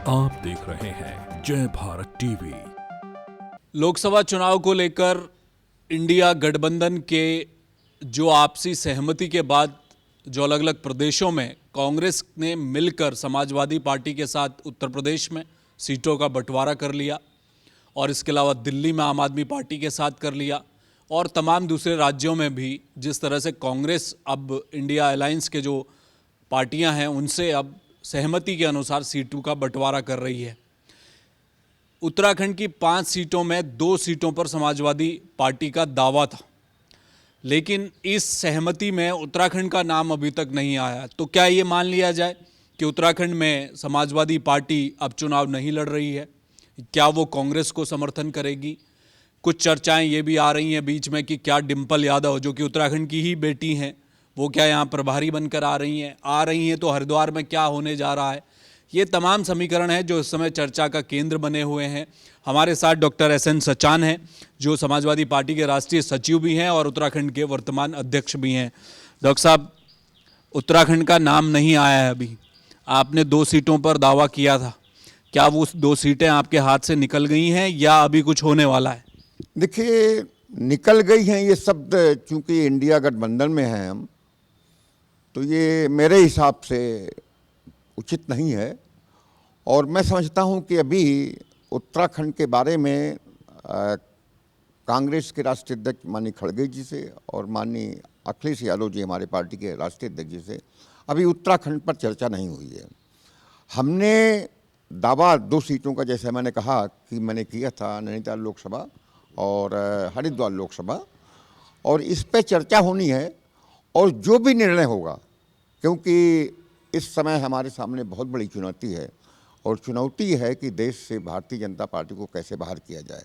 आप देख रहे हैं जय भारत टीवी। लोकसभा चुनाव को लेकर इंडिया गठबंधन के जो आपसी सहमति के बाद जो अलग अलग प्रदेशों में कांग्रेस ने मिलकर समाजवादी पार्टी के साथ उत्तर प्रदेश में सीटों का बंटवारा कर लिया और इसके अलावा दिल्ली में आम आदमी पार्टी के साथ कर लिया और तमाम दूसरे राज्यों में भी जिस तरह से कांग्रेस अब इंडिया अलायंस के जो पार्टियां हैं उनसे अब सहमति के अनुसार सीटों का बंटवारा कर रही है। उत्तराखंड की 5 सीटों में 2 सीटों पर समाजवादी पार्टी का दावा था, लेकिन इस सहमति में उत्तराखंड का नाम अभी तक नहीं आया। तो क्या ये मान लिया जाए कि उत्तराखंड में समाजवादी पार्टी अब चुनाव नहीं लड़ रही है? क्या वो कांग्रेस को समर्थन करेगी? कुछ चर्चाएं ये भी आ रही हैं बीच में कि क्या डिंपल यादव, जो कि उत्तराखंड की ही बेटी हैं, वो क्या यहाँ प्रभारी बनकर आ रही हैं तो हरिद्वार में क्या होने जा रहा है? ये तमाम समीकरण हैं जो इस समय चर्चा का केंद्र बने हुए हैं। हमारे साथ डॉक्टर एस.एन. सचान हैं, जो समाजवादी पार्टी के राष्ट्रीय सचिव भी हैं और उत्तराखंड के वर्तमान अध्यक्ष भी हैं। डॉक्टर साहब, उत्तराखंड का नाम नहीं आया है अभी। आपने 2 सीटों पर दावा किया था, क्या वो 2 सीटें आपके हाथ से निकल गई हैं या अभी कुछ होने वाला है? देखिए, निकल गई हैं ये शब्द, चूंकि इंडिया गठबंधन में हैं हम, तो ये मेरे हिसाब से उचित नहीं है। और मैं समझता हूं कि अभी उत्तराखंड के बारे में कांग्रेस के राष्ट्रीय अध्यक्ष माननीय खड़गे जी से और माननीय अखिलेश यादव जी, हमारे पार्टी के राष्ट्रीय अध्यक्ष जी से अभी उत्तराखंड पर चर्चा नहीं हुई है। हमने दावा 2 सीटों का, जैसे मैंने कहा कि मैंने किया था नैनीताल लोकसभा और हरिद्वार लोकसभा, और इस पे चर्चा होनी है। और जो भी निर्णय होगा, क्योंकि इस समय हमारे सामने बहुत बड़ी चुनौती है और चुनौती है कि देश से भारतीय जनता पार्टी को कैसे बाहर किया जाए।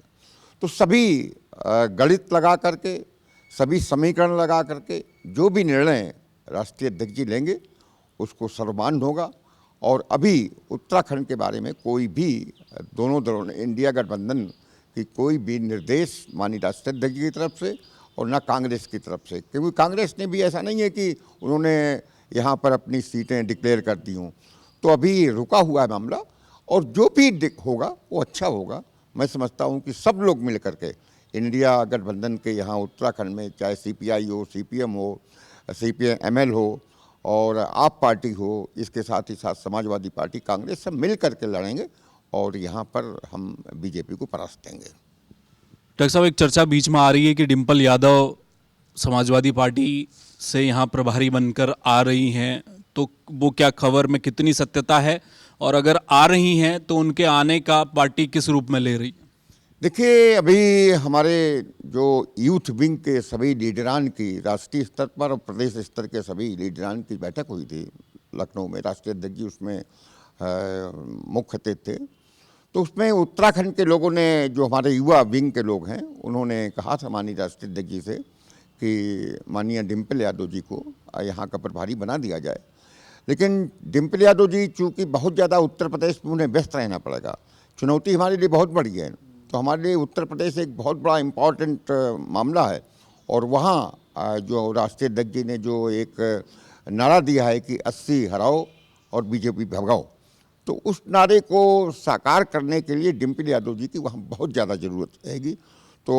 तो सभी गणित लगा करके, सभी समीकरण लगा करके जो भी निर्णय राष्ट्रीय अध्यक्ष जी लेंगे उसको सर्वमान्य होगा। और अभी उत्तराखंड के बारे में कोई भी दोनों दलों ने, इंडिया गठबंधन की कोई भी निर्देश माननीय राष्ट्रीय अध्यक्ष की तरफ से और ना कांग्रेस की तरफ से, क्योंकि कांग्रेस ने भी ऐसा नहीं है कि उन्होंने यहाँ पर अपनी सीटें डिक्लेयर कर दी हों। तो अभी रुका हुआ है मामला, और जो भी होगा वो अच्छा होगा। मैं समझता हूँ कि सब लोग मिल करके इंडिया गठबंधन के यहाँ उत्तराखंड में, चाहे CPI हो, CPM हो, CPML हो और आप पार्टी हो, इसके साथ ही साथ समाजवादी पार्टी, कांग्रेस, सब मिल करके लड़ेंगे और यहाँ पर हम BJP को परास्त देंगे। डॉक्टर साहब, एक चर्चा बीच में आ रही है कि डिंपल यादव समाजवादी पार्टी से यहाँ प्रभारी बनकर आ रही हैं, तो वो क्या खबर में कितनी सत्यता है? और अगर आ रही हैं तो उनके आने का पार्टी किस रूप में ले रही है? देखिए, अभी हमारे जो यूथ विंग के सभी लीडरान की राष्ट्रीय स्तर पर और प्रदेश स्तर के सभी लीडरान की बैठक हुई थी लखनऊ में। राष्ट्रीय अध्यक्ष जी उसमें मुख्य अतिथि थे। तो उसमें उत्तराखंड के लोगों ने, जो हमारे युवा विंग के लोग हैं, उन्होंने कहा था माननीय राष्ट्रीय अध्यक्ष जी से कि माननीय डिंपल यादव जी को यहाँ का प्रभारी बना दिया जाए। लेकिन डिंपल यादव जी चूँकि बहुत ज़्यादा उत्तर प्रदेश में उन्हें व्यस्त रहना पड़ेगा, चुनौती हमारे लिए बहुत बड़ी है। तो हमारे लिए उत्तर प्रदेश एक बहुत बड़ा इम्पॉर्टेंट मामला है। और वहाँ जो राष्ट्रीय अध्यक्ष जी ने जो एक नारा दिया है कि 80 हराओ और BJP भगाओ, तो उस नारे को साकार करने के लिए डिंपल यादव जी की वहाँ बहुत ज़्यादा ज़रूरत रहेगी। तो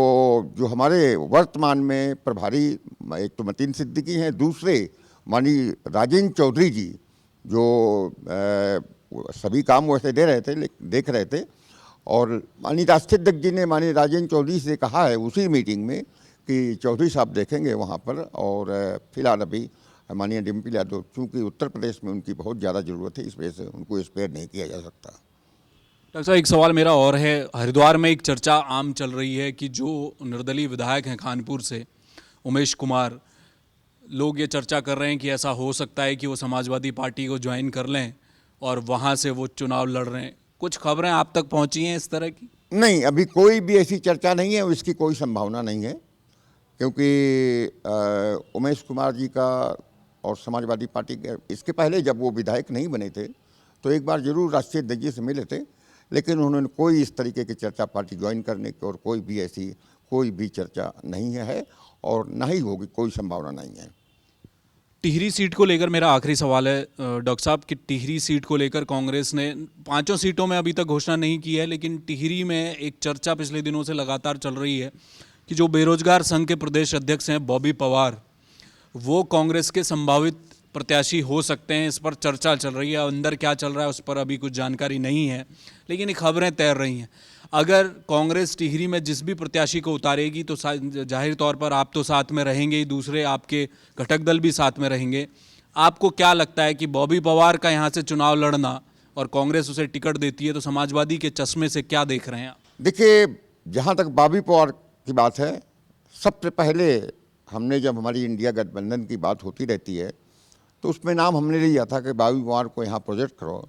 जो हमारे वर्तमान में प्रभारी, एक तो मतीन सिद्दीकी हैं, दूसरे माननीय राजेंद्र चौधरी जी, जो सभी काम वैसे देख रहे थे। और माननीय राष्ट्रीय अध्यक्ष जी ने माननीय राजेंद्र चौधरी से कहा है उसी मीटिंग में कि चौधरी साहब देखेंगे वहाँ पर। और फिलहाल अभी माननीय डिंपल यादव, चूँकि उत्तर प्रदेश में उनकी बहुत ज़्यादा ज़रूरत है, इस वजह से उनको स्पेयर नहीं किया जा सकता। डॉक्टर साहब, एक सवाल मेरा और है। हरिद्वार में एक चर्चा आम चल रही है कि जो निर्दलीय विधायक हैं कानपुर से, उमेश कुमार, लोग ये चर्चा कर रहे हैं कि ऐसा हो सकता है कि वो समाजवादी पार्टी को ज्वाइन कर लें और वहाँ से वो चुनाव लड़ रहे हैं। कुछ खबरें आप तक पहुँची हैं इस तरह की? नहीं, अभी कोई भी ऐसी चर्चा नहीं है, इसकी कोई संभावना नहीं है। क्योंकि उमेश कुमार जी का और समाजवादी पार्टी के, इसके पहले जब वो विधायक नहीं बने थे तो एक बार जरूर राष्ट्रीय अध्यक्ष जी से मिले थे, लेकिन उन्होंने कोई इस तरीके की चर्चा पार्टी ज्वाइन करने की और कोई भी चर्चा नहीं है और ना ही होगी, कोई संभावना नहीं है। टिहरी सीट को लेकर मेरा आखिरी सवाल है डॉक्टर साहब कि टिहरी सीट को लेकर कांग्रेस ने 5 सीटों में अभी तक घोषणा नहीं की है, लेकिन टिहरी में एक चर्चा पिछले दिनों से लगातार चल रही है कि जो बेरोजगार संघ के प्रदेश अध्यक्ष हैं बॉबी पवार, वो कांग्रेस के संभावित प्रत्याशी हो सकते हैं। इस पर चर्चा चल रही है, अंदर क्या चल रहा है उस पर अभी कुछ जानकारी नहीं है, लेकिन ये खबरें तैर रही हैं। अगर कांग्रेस टिहरी में जिस भी प्रत्याशी को उतारेगी तो जाहिर तौर पर आप तो साथ में रहेंगे ही, दूसरे आपके घटक दल भी साथ में रहेंगे। आपको क्या लगता है कि बॉबी पवार का यहाँ से चुनाव लड़ना और कांग्रेस उसे टिकट देती है तो समाजवादी के चश्मे से क्या देख रहे हैं आप? देखिए, जहाँ तक बॉबी पवार की बात है, सबसे पहले हमने जब हमारी इंडिया गठबंधन की बात होती रहती है तो उसमें नाम हमने लिया था कि बॉबी पवार को यहाँ प्रोजेक्ट करो,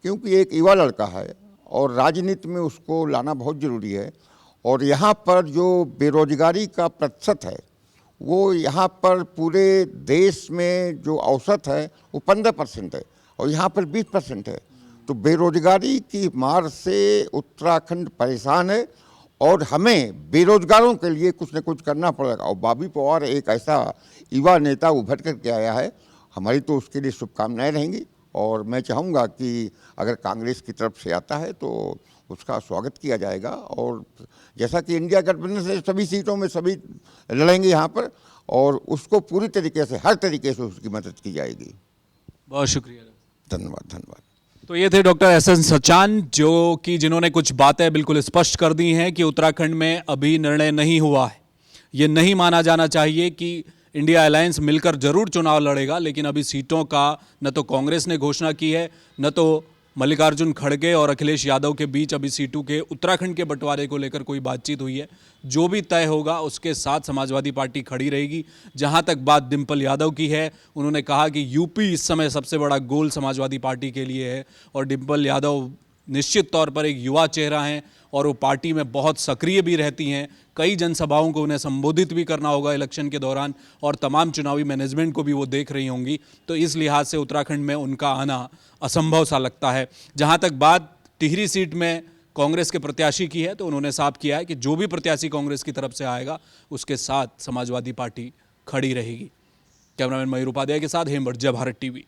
क्योंकि एक युवा लड़का है और राजनीति में उसको लाना बहुत ज़रूरी है। और यहाँ पर जो बेरोजगारी का प्रतिशत है वो यहाँ पर पूरे देश में जो औसत है वो 15% है और यहाँ पर 20% है। तो बेरोजगारी की मार से उत्तराखंड परेशान है और हमें बेरोजगारों के लिए कुछ न कुछ करना पड़ेगा। और बॉबी पवार एक ऐसा युवा नेता उभर कर के आया है, हमारी तो उसके लिए शुभकामनाएं रहेंगी। और मैं चाहूँगा कि अगर कांग्रेस की तरफ से आता है तो उसका स्वागत किया जाएगा। और जैसा कि इंडिया गठबंधन से सभी सीटों में सभी लड़ेंगे यहाँ पर, और उसको पूरी तरीके से, हर तरीके से उसकी मदद की जाएगी। बहुत शुक्रिया, धन्यवाद। धन्यवाद। तो ये थे डॉक्टर एस.एन. सचान, जो कि जिन्होंने कुछ बातें बिल्कुल स्पष्ट कर दी हैं कि उत्तराखंड में अभी निर्णय नहीं हुआ है। ये नहीं माना जाना चाहिए कि इंडिया अलायंस मिलकर जरूर चुनाव लड़ेगा, लेकिन अभी सीटों का न तो कांग्रेस ने घोषणा की है, न तो मल्लिकार्जुन खड़गे और अखिलेश यादव के बीच अभी सीटों के उत्तराखंड के बंटवारे को लेकर कोई बातचीत हुई है। जो भी तय होगा उसके साथ समाजवादी पार्टी खड़ी रहेगी। जहां तक बात डिंपल यादव की है, उन्होंने कहा कि यूपी इस समय सबसे बड़ा गोल समाजवादी पार्टी के लिए है और डिंपल यादव निश्चित तौर पर एक युवा चेहरा हैं और वो पार्टी में बहुत सक्रिय भी रहती हैं। कई जनसभाओं को उन्हें संबोधित भी करना होगा इलेक्शन के दौरान और तमाम चुनावी मैनेजमेंट को भी वो देख रही होंगी। तो इस लिहाज से उत्तराखंड में उनका आना असंभव सा लगता है। जहां तक बात टिहरी सीट में कांग्रेस के प्रत्याशी की है, तो उन्होंने साफ किया है कि जो भी प्रत्याशी कांग्रेस की तरफ से आएगा उसके साथ समाजवादी पार्टी खड़ी रहेगी। कैमरामैन मयूर उपाध्याय के साथ हेमवट, जय भारत टीवी।